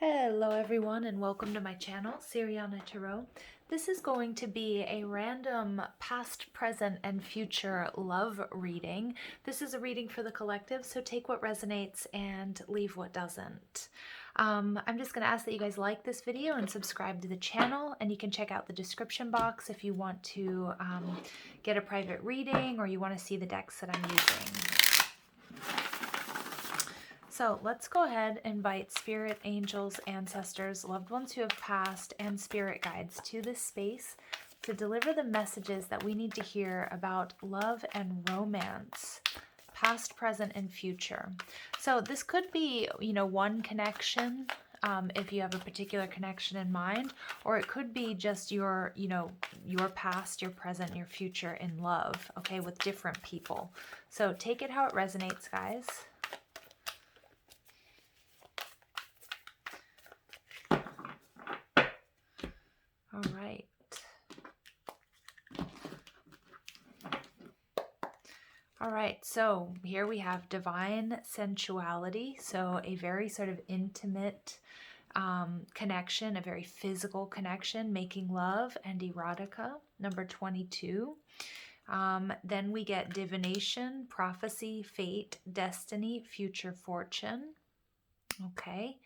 Hello everyone and welcome to my channel, Siriana Tarot. This is going to be a random past, present, and future love reading. This is a reading for the collective, so take what resonates and leave what doesn't. I'm just going to ask that you guys like this video and subscribe to the channel, and you can check out the description box if you want to get a private reading or you want to see the decks that I'm using. So let's go ahead and invite spirit, angels, ancestors, loved ones who have passed, and spirit guides to this space to deliver the messages that we need to hear about love and romance, past, present, and future. So this could be, one connection, if you have a particular connection in mind, or it could be just your past, your present, your future in love, okay, with different people. So take it how it resonates, guys. All right. All right, so here we have divine sensuality. So a very sort of intimate connection, a very physical connection, making love, and erotica, number 22. Then we get divination, prophecy, fate, destiny, future fortune. Okay.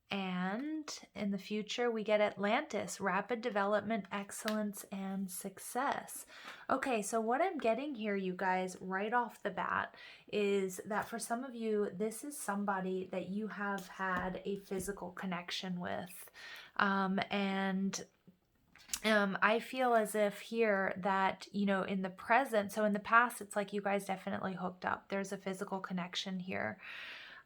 And in the future, we get Atlantis, rapid development, excellence, and success. Okay, so what I'm getting here, you guys, right off the bat, is that for some of you, this is somebody that you have had a physical connection with. I feel as if here that, in the present, so in the past, it's like you guys definitely hooked up. There's a physical connection here.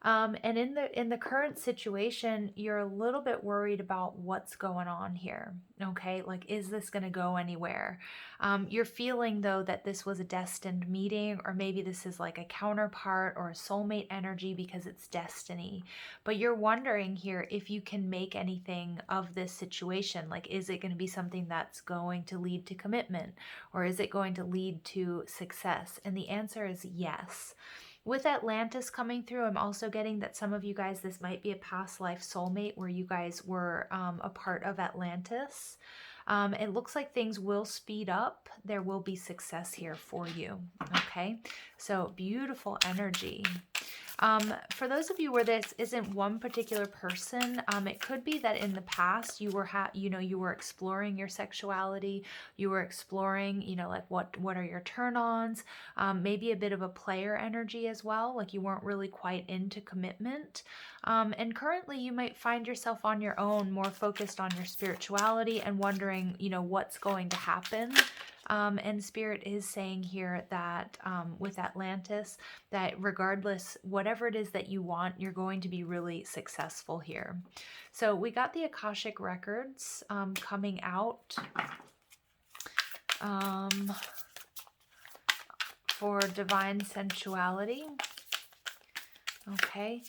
And in the current situation, you're a little bit worried about what's going on here. Okay, like, is this going to go anywhere? You're feeling, though, that this was a destined meeting, or maybe this is like a counterpart or a soulmate energy because it's destiny. But you're wondering here if you can make anything of this situation. Like, is it going to be something that's going to lead to commitment, or is it going to lead to success? And the answer is yes. With Atlantis coming through, I'm also getting that some of you guys, this might be a past life soulmate where you guys were a part of Atlantis. It looks like things will speed up. There will be success here for you. Okay, so beautiful energy. For those of you where this isn't one particular person, it could be that in the past you were you were exploring your sexuality, you were exploring, like what are your turn-ons, maybe a bit of a player energy as well, like you weren't really quite into commitment. And currently you might find yourself on your own, more focused on your spirituality and wondering, what's going to happen. And Spirit is saying here that with Atlantis, that regardless, whatever it is that you want, you're going to be really successful here. So we got the Akashic Records coming out for divine sensuality. Okay.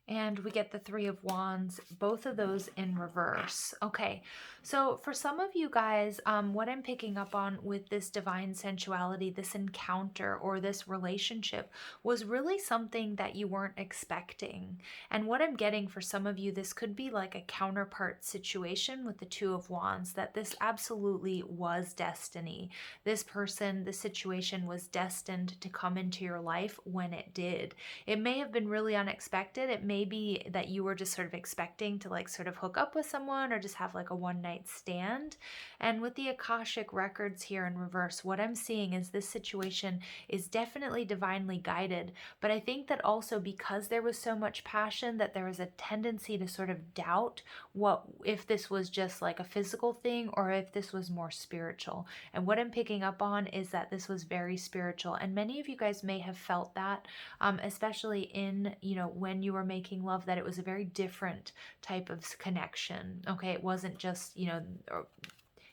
And we get the Three of Wands, both of those in reverse. Okay, so for some of you guys, what I'm picking up on with this divine sensuality, this encounter or this relationship was really something that you weren't expecting. And what I'm getting for some of you, this could be like a counterpart situation with the Two of Wands, that this absolutely was destiny. This person, the situation was destined to come into your life when it did. It may have been really unexpected. It may be that you were just sort of expecting to like sort of hook up with someone or just have like a one-night stand. And with the Akashic Records here in reverse, what I'm seeing is this situation is definitely divinely guided. But I think that also because there was so much passion, that there was a tendency to sort of doubt if this was just like a physical thing or if this was more spiritual. And what I'm picking up on is that this was very spiritual. And many of you guys may have felt that, especially in, when you were making love, that it was a very different type of connection. Okay, it wasn't just,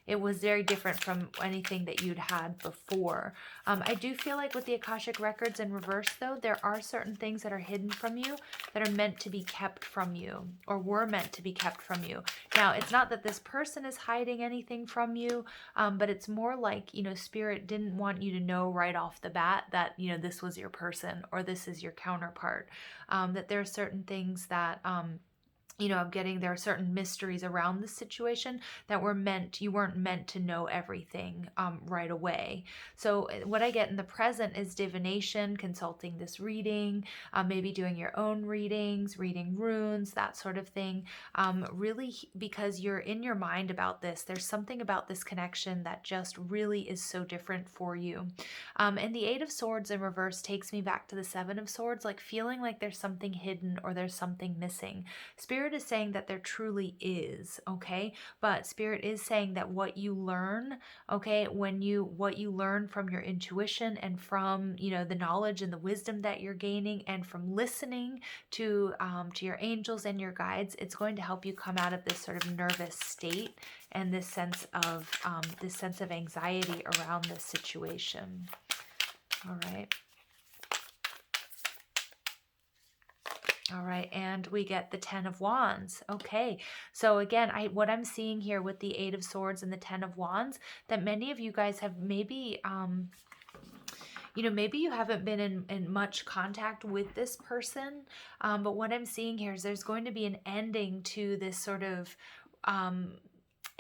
It was very different from anything that you'd had before. I do feel like with the Akashic Records in reverse, though, there are certain things that are hidden from you that are meant to be kept from you, or were meant to be kept from you. Now, it's not that this person is hiding anything from you, but it's more like, Spirit didn't want you to know right off the bat that, this was your person or this is your counterpart. That there are certain things that, I'm getting there are certain mysteries around this situation that you weren't meant to know everything right away. So what I get in the present is divination, consulting this reading, maybe doing your own readings, reading runes, that sort of thing. Really, because you're in your mind about this, there's something about this connection that just really is so different for you. And the Eight of Swords in reverse takes me back to the Seven of Swords, like feeling like there's something hidden or there's something missing. Spirit is saying that there truly is, okay? But Spirit is saying that what you learn, okay, what you learn from your intuition and from, the knowledge and the wisdom that you're gaining and from listening to your angels and your guides, it's going to help you come out of this sort of nervous state and this sense of anxiety around this situation. All right. All right, and we get the Ten of Wands. Okay, so again, what I'm seeing here with the Eight of Swords and the Ten of Wands, that many of you guys have maybe, maybe you haven't been in much contact with this person, but what I'm seeing here is there's going to be an ending to this sort of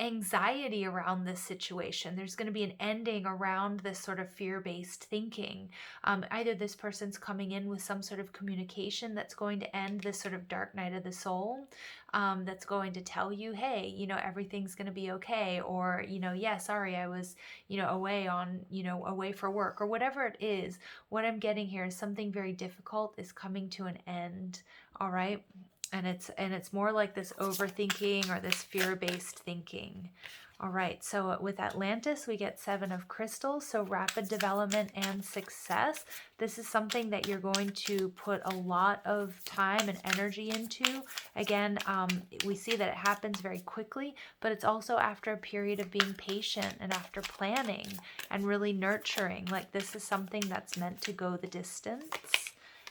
anxiety around this situation. There's going to be an ending around this sort of fear-based thinking. Either this person's coming in with some sort of communication that's going to end this sort of dark night of the soul, that's going to tell you, hey, everything's going to be okay, or, yeah, sorry, I was, away for work, or whatever it is. What I'm getting here is something very difficult is coming to an end. All right. And it's more like this overthinking or this fear-based thinking. All right, so with Atlantis, we get Seven of Crystals, so rapid development and success. This is something that you're going to put a lot of time and energy into. Again, we see that it happens very quickly, but it's also after a period of being patient and after planning and really nurturing. Like, this is something that's meant to go the distance.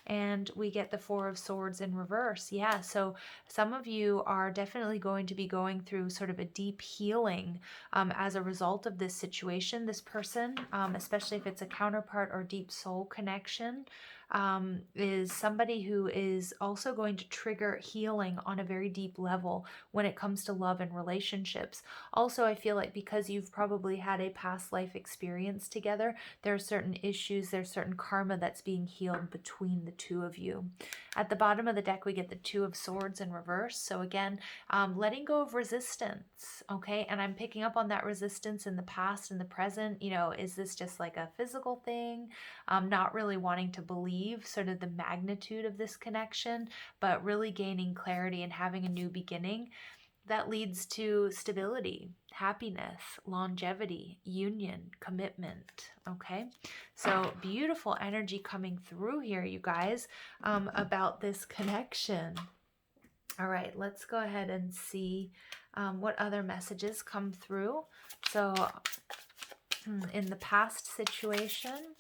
And we get the Four of Swords in reverse. Yeah, so some of you are definitely going to be going through sort of a deep healing as a result of this situation. This person, especially if it's a counterpart or deep soul connection, is somebody who is also going to trigger healing on a very deep level when it comes to love and relationships. Also, I feel like because you've probably had a past life experience together, there are certain issues, there's certain karma that's being healed between the two of you. At the bottom of the deck, we get the Two of Swords in reverse. So again, letting go of resistance, okay? And I'm picking up on that resistance in the past and the present. Is this just like a physical thing? Not really wanting to believe sort of the magnitude of this connection, but really gaining clarity and having a new beginning. That leads to stability, happiness, longevity, union, commitment, okay? So beautiful energy coming through here, you guys, about this connection. All right, let's go ahead and see what other messages come through. So in the past situation,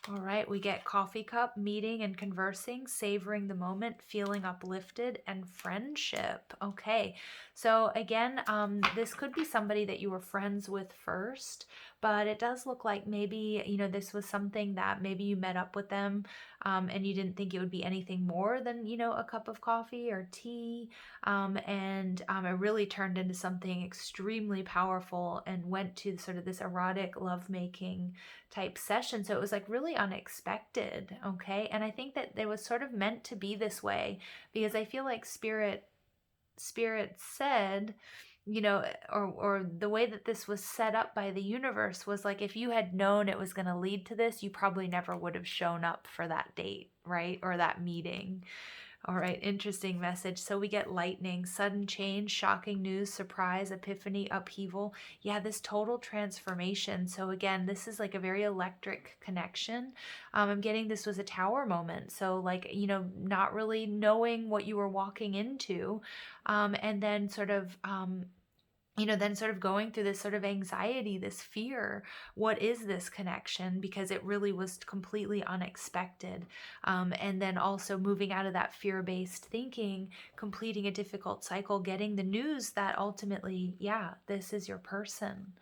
all right, we get coffee cup, meeting and conversing, savoring the moment, feeling uplifted, and friendship. Okay, so again, this could be somebody that you were friends with first, but it does look like maybe, this was something that maybe you met up with them and you didn't think it would be anything more than, a cup of coffee or tea. And it really turned into something extremely powerful and went to sort of this erotic lovemaking type session. So it was like really unexpected, okay? And I think that it was sort of meant to be this way because I feel like spirit said, or the way that this was set up by the universe was like, if you had known it was going to lead to this, you probably never would have shown up for that date, right? Or that meeting. All right, interesting message. So we get lightning, sudden change, shocking news, surprise, epiphany, upheaval. Yeah, this total transformation. So again, this is like a very electric connection. I'm getting this was a tower moment. So like, not really knowing what you were walking into. And then then sort of going through this sort of anxiety, this fear. What is this connection? Because it really was completely unexpected. And then also moving out of that fear based thinking, completing a difficult cycle, getting the news that ultimately, yeah, this is your person.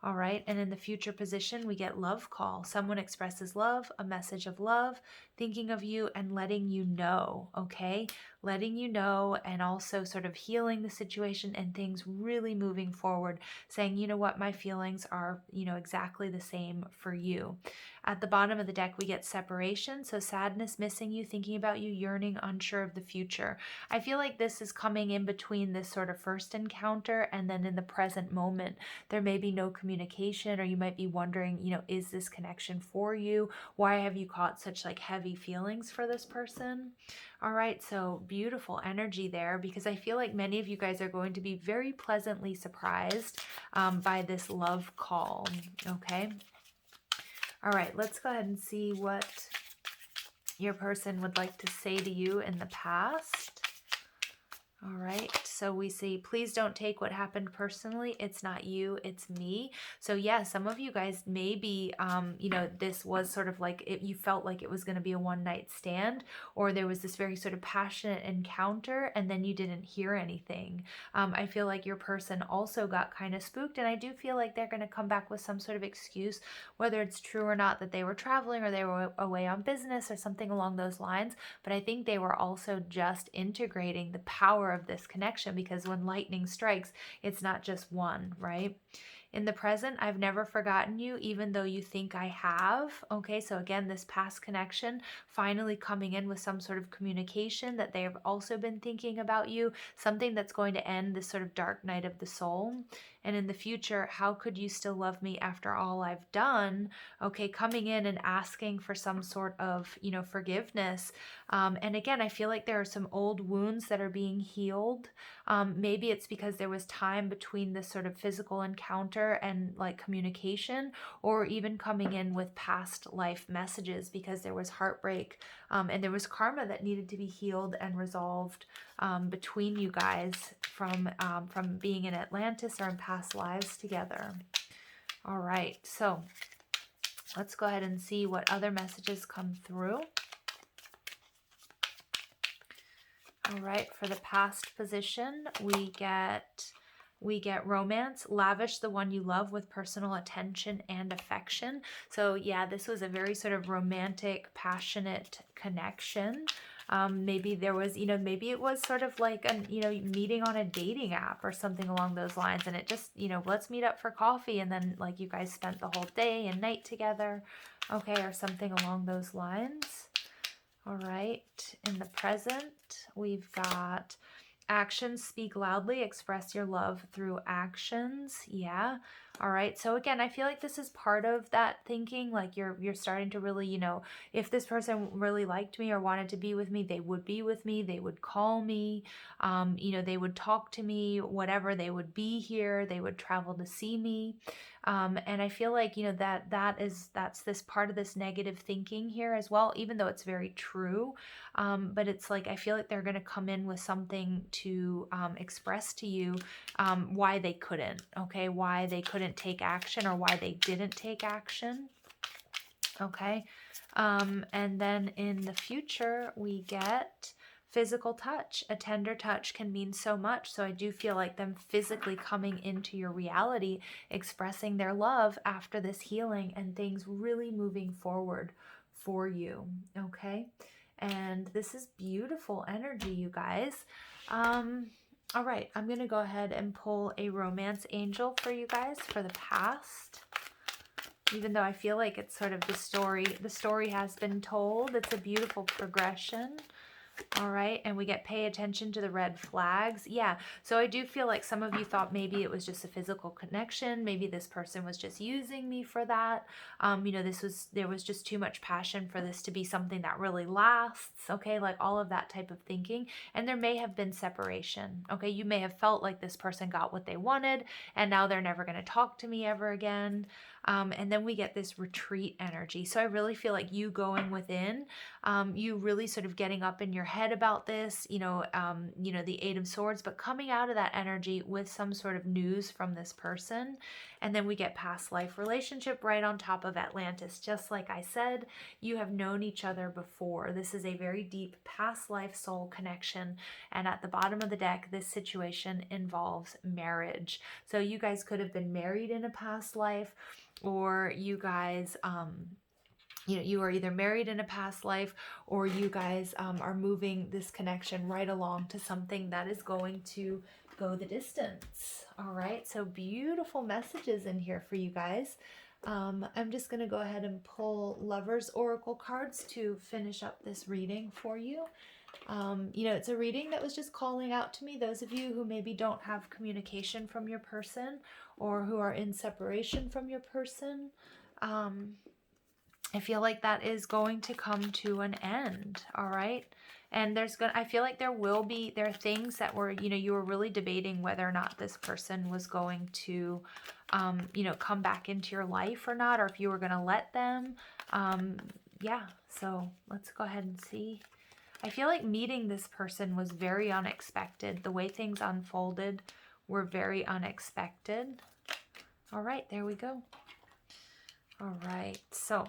All right. And in the future position, we get love call. Someone expresses love, a message of love, thinking of you and letting you know. Okay. Letting you know, and also sort of healing the situation and things really moving forward, saying, you know what, my feelings are, exactly the same for you. At the bottom of the deck, we get separation. So sadness, missing you, thinking about you, yearning, unsure of the future. I feel like this is coming in between this sort of first encounter and then in the present moment. There may be no communication, or you might be wondering, is this connection for you? Why have you caught such like heavy feelings for this person? All right, so beautiful energy there, because I feel like many of you guys are going to be very pleasantly surprised by this love call. Okay. All right, let's go ahead and see what your person would like to say to you in the past. All right, so we see, please don't take what happened personally. It's not you, it's me. So yeah, some of you guys maybe, this was sort of like, you felt like it was going to be a one-night stand, or there was this very sort of passionate encounter, and then you didn't hear anything. I feel like your person also got kind of spooked, and I do feel like they're going to come back with some sort of excuse, whether it's true or not, that they were traveling or they were away on business or something along those lines. But I think they were also just integrating the power of this connection, because when lightning strikes, it's not just one, right? In the present, I've never forgotten you, even though you think I have. Okay, so again, this past connection finally coming in with some sort of communication that they have also been thinking about you, something that's going to end this sort of dark night of the soul. And in the future, how could you still love me after all I've done? Okay, coming in and asking for some sort of, forgiveness. And again, I feel like there are some old wounds that are being healed. Maybe it's because there was time between this sort of physical encounter and like communication, or even coming in with past life messages because there was heartbreak, and there was karma that needed to be healed and resolved between you guys from being in Atlantis or in past lives together. All right, so let's go ahead and see what other messages come through. All right, for the past position, we get romance, lavish the one you love with personal attention and affection. So yeah, this was a very sort of romantic, passionate connection. Maybe there was, maybe it was sort of like a, meeting on a dating app or something along those lines. And it just, let's meet up for coffee. And then like you guys spent the whole day and night together. Okay, or something along those lines. All right, in the present, we've got actions speak loudly, express your love through actions. Yeah. All right. So again, I feel like this is part of that thinking, like you're starting to really, if this person really liked me or wanted to be with me, they would be with me, they would call me, they would talk to me, whatever, they would be here, they would travel to see me. And I feel like, that's this part of this negative thinking here as well, even though it's very true. But it's like, I feel like they're going to come in with something to express to you why they couldn't, okay? Why they couldn't take action, or why they didn't take action, okay? And then in the future, we get physical touch. A tender touch can mean so much. So I do feel like them physically coming into your reality, expressing their love after this healing, and things really moving forward for you, okay? And this is beautiful energy, you guys. All right, I'm going to go ahead and pull a romance angel for you guys for the past. Even though I feel like it's sort of the story has been told. It's a beautiful progression. All right, and we get pay attention to the red flags. Yeah, so I do feel like some of you thought maybe it was just a physical connection. Maybe this person was just using me for that. You know, there was just too much passion for this to be something that really lasts. Okay, like all of that type of thinking. And there may have been separation. Okay, you may have felt like this person got what they wanted, and now they're never going to talk to me ever again. And then we get this retreat energy. So I really feel like you going within, you really sort of getting up in your head about this, the Eight of Swords, but coming out of that energy with some sort of news from this person. And then we get past life relationship right on top of Atlantis. Just like I said, you have known each other before. This is a very deep past life soul connection. And at the bottom of the deck, this situation involves marriage. So you guys could have been married in a past life, or you guys, you are either married in a past life, or you guys are moving this connection right along to something that is going to go the distance. All right, so beautiful messages in here for you guys. I'm just going to go ahead and pull Lovers Oracle cards to finish up this reading for you. It's a reading that was just calling out to me. Those of you who maybe don't have communication from your person, or who are in separation from your person, I feel like that is going to come to an end. All right. And I feel like there are things that you were really debating whether or not this person was going to, come back into your life or not, or if you were going to let them. Yeah. So let's go ahead and see. I feel like meeting this person was very unexpected. The way things unfolded were very unexpected. All right, there we go. All right, so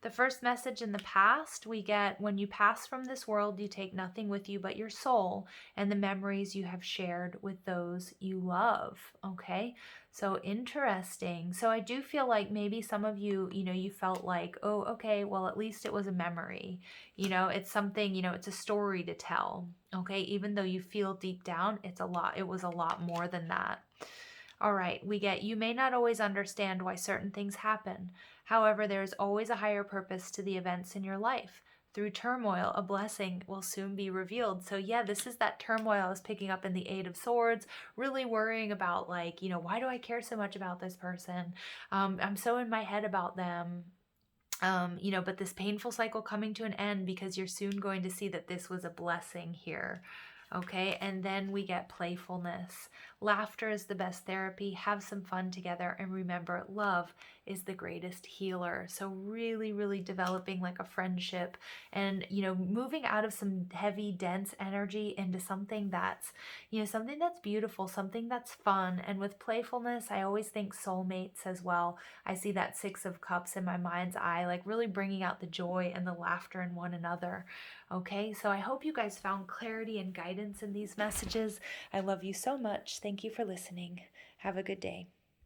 the first message in the past, we get, when you pass from this world, you take nothing with you but your soul and the memories you have shared with those you love. Okay, so interesting. So I do feel like maybe some of you, you felt like, oh, okay, well, at least it was a memory. It's something, it's a story to tell. Okay, even though you feel deep down, it was a lot more than that. All right, we get, you may not always understand why certain things happen. However, there is always a higher purpose to the events in your life. Through turmoil, a blessing will soon be revealed. So yeah, this is that turmoil I was picking up in the Eight of Swords, really worrying about why do I care so much about this person? I'm so in my head about them. But this painful cycle coming to an end, because you're soon going to see that this was a blessing here. Okay, and then we get playfulness. Laughter is the best therapy. Have some fun together, and remember, love is the greatest healer. So really, really developing like a friendship, and moving out of some heavy, dense energy into something that's beautiful, something that's fun. And with playfulness, I always think soulmates as well. I see that Six of Cups in my mind's eye, like really bringing out the joy and the laughter in one another. Okay, so I hope you guys found clarity and guidance in these messages. I love you so much. Thank you for listening. Have a good day.